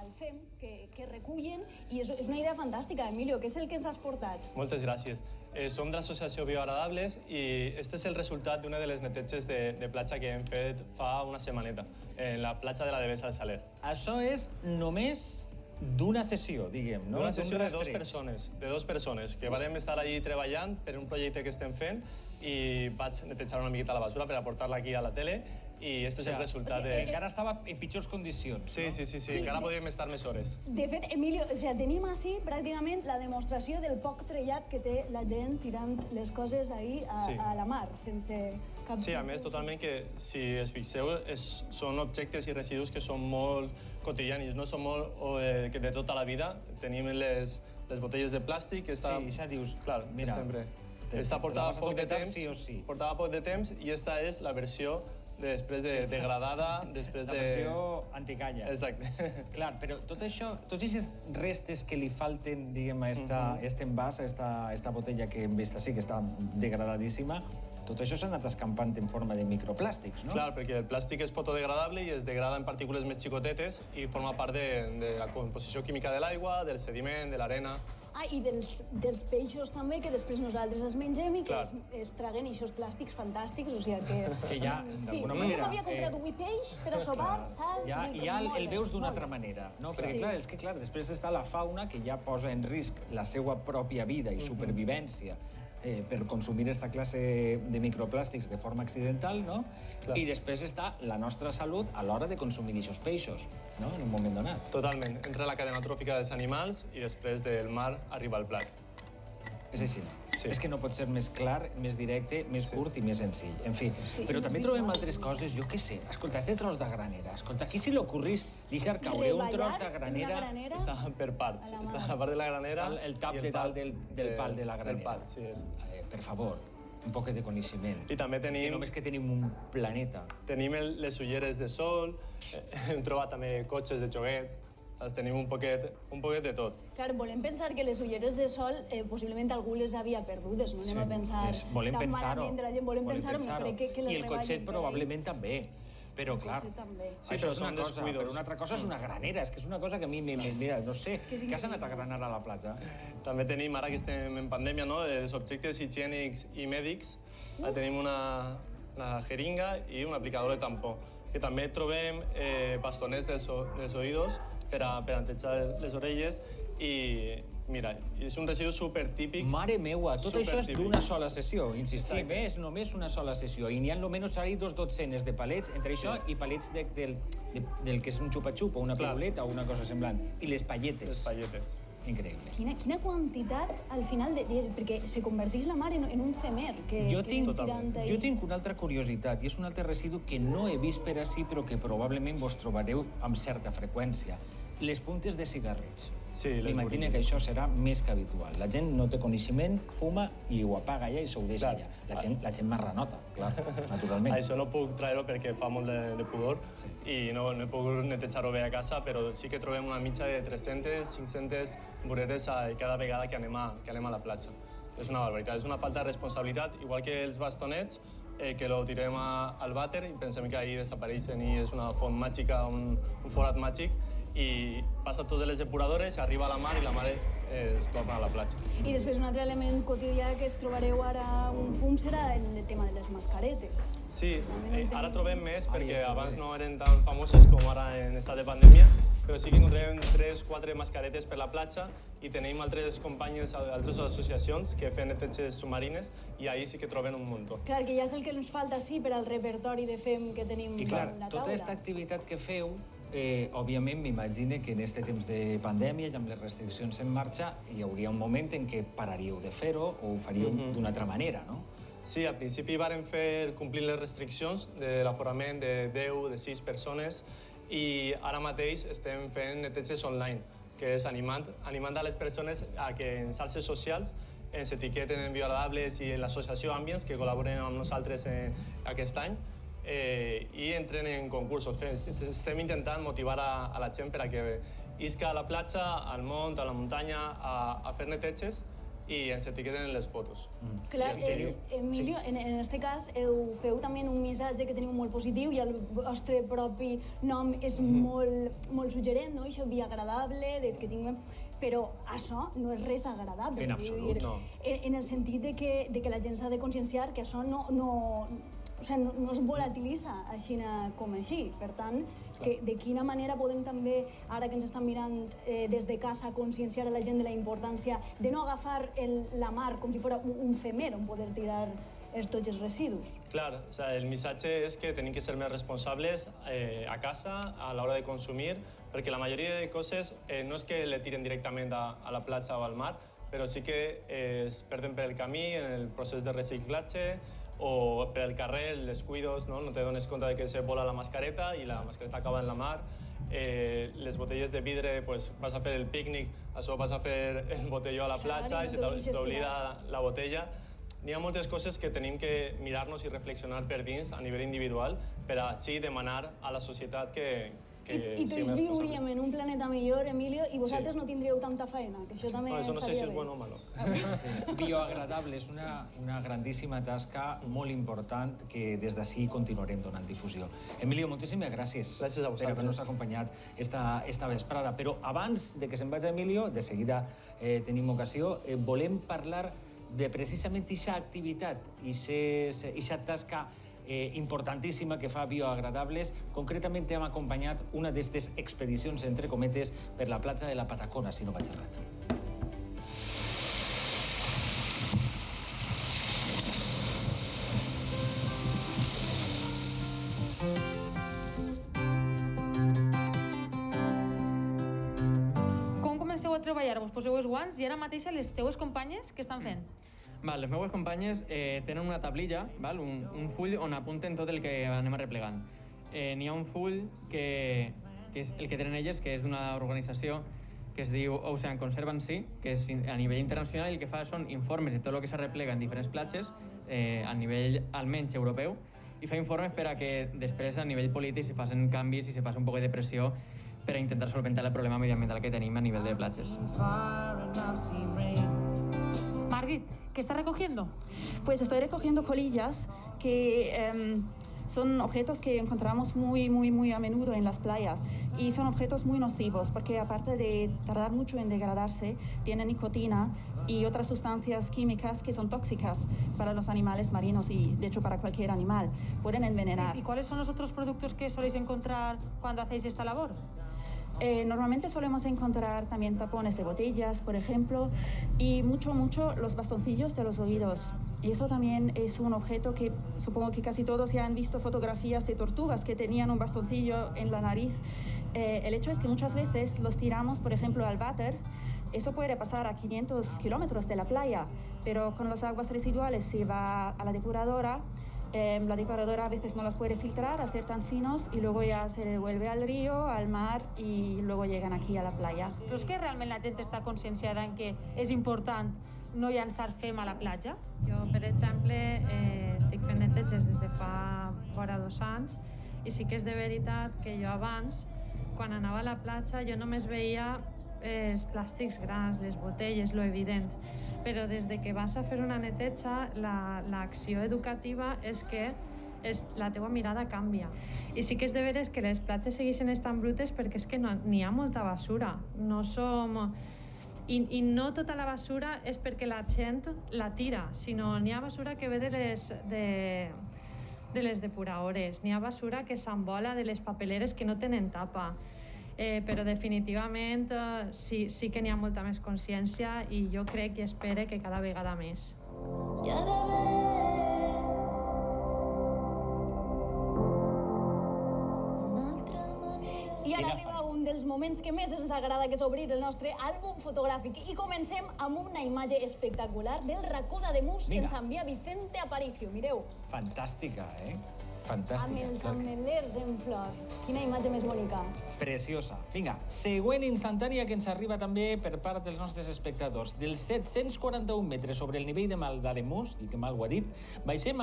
al FEM, que recullen, i és una idea fantàstica. Emilio, què és el que ens has portat? Moltes gràcies. Som de l'Associació Bioagradables i este és el resultat d'una de les neteges de platja que hem fet fa una setmaneta, en la platja de la Devesa de Saler. Això és només d'una sessió, diguem, no? D'una sessió de dos persones, que vam estar allí treballant per un projecte que estem fent i vaig netejar una miqueta la basura per aportar-la aquí a la tele i este és el resultat de... Encara estava en pitjors condicions, Sí, encara podríem estar més hores. De fet, Emilio, tenim així pràcticament la demostració del poc trellat que té la gent tirant les coses ahí a la mar, sense cap... Sí, a més, totalment que, si es fixeu, són objectes i residus que són molt quotidianis, no són molt de tota la vida. Tenim les botelles de plàstic que està... Sí, ja dius, clar, mira, sempre. Esta portava poc de temps i esta és la versió després de degradada, després de... La versió anticalla. Exacte. Clar, però tot això, tots aquests restes que li falten, diguem, a este envàs, a esta botella que hem vist així, que està degradadíssima, tot això s'ha anat escampant en forma de microplàstics, no? Clar, perquè el plàstic és fotodegradable i es degrada en partícules més xicotetes i forma part de la composició química de l'aigua, del sediment, de l'arena... Ah, i dels peixos també, que després nosaltres els mengem i que es traguen aquests plàstics fantàstics, o sigui que... Que ja, d'alguna manera... Jo m'havia comprat un peix per a sopar, saps? Ja el veus d'una altra manera, no? Perquè, clar, és que, després està la fauna que ja posa en risc la seva pròpia vida i supervivència per consumir aquesta classe de microplàstics de forma accidental, no? I després està la nostra salut a l'hora de consumir aquests peixos, no? En un moment donat. Totalment. Entra la cadena tròfica dels animals i després del mar arriba al plat. És així. És que no pot ser més clar, més directe, més curt i més senzill. En fi, però també trobem altres coses, jo què sé. Escolta, este tros de granera. Escolta, qui se li ocorrís deixar caure un tros de granera? Està per parts. Està a la part de la granera... Està el tap de dalt del pal de la granera. Del pal, sí, és. Per favor, un poc de coneixement. I també tenim... Que només que tenim un planeta. Tenim les ulleres de sol, hem trobat també cotxes de joguets, tenim un poquet de tot. Clar, volem pensar que les ulleres de sol possiblement algú les havia perdudes, no anem a pensar tan malament de la gent, volem pensar-ho, no crec que les reballin. I el cotxet probablement també. Però, clar, això és una cosa, però una altra cosa és una granera, és que és una cosa que a mi, mira, no sé, què has anat a granar a la platja? També tenim, ara que estem en pandèmia, els objectes higiènics i mèdics, tenim una jeringa i un aplicador de tampó, que també trobem bastonets dels oïdos per a netejar les orelles i, mira, és un residu supertípic. Mare meua, tot això és d'una sola sessió, insistim, és només una sola sessió. I n'hi ha almenys ara 2 dotzenes de palets, entre això i palets del que és un xupa-xup o una piruleta o una cosa semblant. I les palletes. Les palletes. Increïble. Quina quantitat, al final, perquè se converteix la mar en un femer. Jo tinc una altra curiositat, i és un altre residu que no he vist per ací, però que probablement vos trobareu amb certa freqüència. Les puntes de cigarrets. Sí, les Imagina que això serà més que habitual. La gent no té coneixement, fuma i ho apaga allà i s'ho deixa allà. La gent marranota, clar, naturalment. Això no puc traure-ho perquè fa molt de pudor i no he pogut netejar-ho bé a casa, però sí que trobem una mitja de 300-500 voreres cada vegada que anem a la platja. És una barbaritat, és una falta de responsabilitat, igual que els bastonets, que lo tirem al vàter i pensem que ahir desapareixen i és una font màgica, un forat màgic, i passa totes les depuradores, arriba a la mar i la mar es torna a la platja. I després un altre element quotidià que es trobareu ara un fum serà el tema de les mascaretes. Sí, ara trobem més perquè abans no eren tan famoses com ara en estat de pandèmia, però sí que encontrem 3-4 mascaretes per la platja i tenim altres companyes, altres associacions que fan neteges submarines i ahir sí que trobem un muntó. Clar, que ja és el que ens falta, sí, per al repertori de FEM que tenim a la taula. I clar, tota aquesta activitat que feu, òbviament m'imagine que en aquest temps de pandèmia i amb les restriccions en marxa hi hauria un moment en què pararíeu de fer-ho o ho faríeu d'una altra manera, no? Sí, al principi vàrem fer complir les restriccions de l'aforament de 10, de 6 persones i ara mateix estem fent neteges online, que és animant a les persones a que en xarxes socials ens etiqueten en Bioagradables i en l'associació Ambience, que col·laboren amb nosaltres aquest any, i entren en concursos. Estem intentant motivar a la gent per a que isca a la platja, al mont, a la muntanya, a fer neteges i ens etiqueten en les fotos. Clar, Emilio, en aquest cas feu també un missatge que teniu molt positiu i el vostre propi nom és molt suggerent, no? Això via agradable, que tinguem... Però això no és res agradable. En absolut, no. En el sentit de que la gent s'ha de conscienciar que això no es volatilitza així com així. Per tant, de quina manera podem també, ara que ens estan mirant des de casa, conscienciar a la gent de la importància de no agafar la mar com si fos un femer on poder tirar tots els residus. Clar, el missatge és que tenim que ser més responsables a casa a l'hora de consumir, perquè la majoria de coses no és que le tiren directament a la platja o al mar, però sí que es perden per el camí en el procés de reciclatge o per el carrer, els descuidos, no te dones compte de que se vola la mascareta i la mascareta acaba en la mar. Les botelles de vidre, vas a fer el pícnic, això vas a fer el botelló a la platja i se t'oblida la botella. N'hi ha moltes coses que tenim que mirar-nos i reflexionar per dins a nivell individual per així demanar a la societat que I tots viuríem en un planeta millor, Emilio, i vosaltres no tindríeu tanta feina, que això també estaria bé. Això no sé si és bueno o malo. Bioagradable és una grandíssima tasca molt important que des d'ací continuarem donant difusió. Emilio, moltíssimes gràcies per haver-nos acompanyat esta vesprada. Però abans de que se'n vagi Emilio, de seguida tenim ocasió, volem parlar de precisament aquesta activitat, aquesta tasca importantíssima que fa Bioagradables. Concretament hem acompanyat una d'aquestes expedicions, entre cometes, per la platja de la Patacona, si no vaig errat. Com comenceu a treballar? Vos poseu els guants i ara mateix les teues companyes què estan fent? Les meves companyes tenen una tablilla, un full on apunten tot el que anem arreplegant. N'hi ha un full que és el que tenen elles, que és d'una organització que es diu Ocean Conservancy, que és a nivell internacional i el que fa són informes de tot el que s'arreplega en diferents platges a nivell almenys europeu i fa informes per a que després a nivell polític se facin canvis i se faci un poc de pressió per a intentar solventar el problema mediambiental que tenim a nivell de platges. Margit, ¿qué estás recogiendo? Pues estoy recogiendo colillas que son objetos que encontramos muy a menudo en las playas y son objetos muy nocivos porque aparte de tardar mucho en degradarse, tienen nicotina y otras sustancias químicas que son tóxicas para los animales marinos y de hecho para cualquier animal. Pueden envenenar. ¿Y cuáles son los otros productos que soléis encontrar cuando hacéis esta labor? Normalmente solemos encontrar también tapones de botellas, por ejemplo, y mucho los bastoncillos de los oídos. Y eso también es un objeto que supongo que casi todos ya han visto fotografías de tortugas que tenían un bastoncillo en la nariz. El hecho es que muchas veces los tiramos, por ejemplo, al váter. Eso puede pasar a 500 kilómetros de la playa, pero con las aguas residuales se va a la depuradora. La depuradora a veces no las puede filtrar al ser tan finos y luego ya se devuelve al río, al mar y luego llegan aquí a la playa. Creus que realment la gent està conscienciada en que és important no llançar fem a la platja? Jo, per exemple, estic fent neteges des de fa vora 2 anys i sí que és de veritat que jo abans, quan anava a la platja, jo només veia els plàstics grans, les botelles, lo evident. Però des de que vas a fer una neteja, l'acció educativa és que la teua mirada canvia. I sí que és de veres que les platges segueixen estant brutes perquè és que n'hi ha molta basura. No som... I no tota la basura és perquè la gent la tira, sinó n'hi ha basura que ve de les depuradores, n'hi ha basura que s'envola de les papeleres que no tenen tapa. Però definitivament sí que n'hi ha molta més consciència i jo crec i espero que cada vegada més. I ara arriba un dels moments que més ens agrada, que és obrir el nostre àlbum fotogràfic. I comencem amb una imatge espectacular del racó d'Ademús que ens envia Vicente Aparicio. Mireu. Fantàstica, Fantàstica. Amb els ametllers en flor. Quina imatge més bonica. Preciosa. Vinga, següent instantània que ens arriba també per part dels nostres espectadors. Dels 741 metres sobre el nivell de mar d'Ademús, i que mal ho ha dit, baixem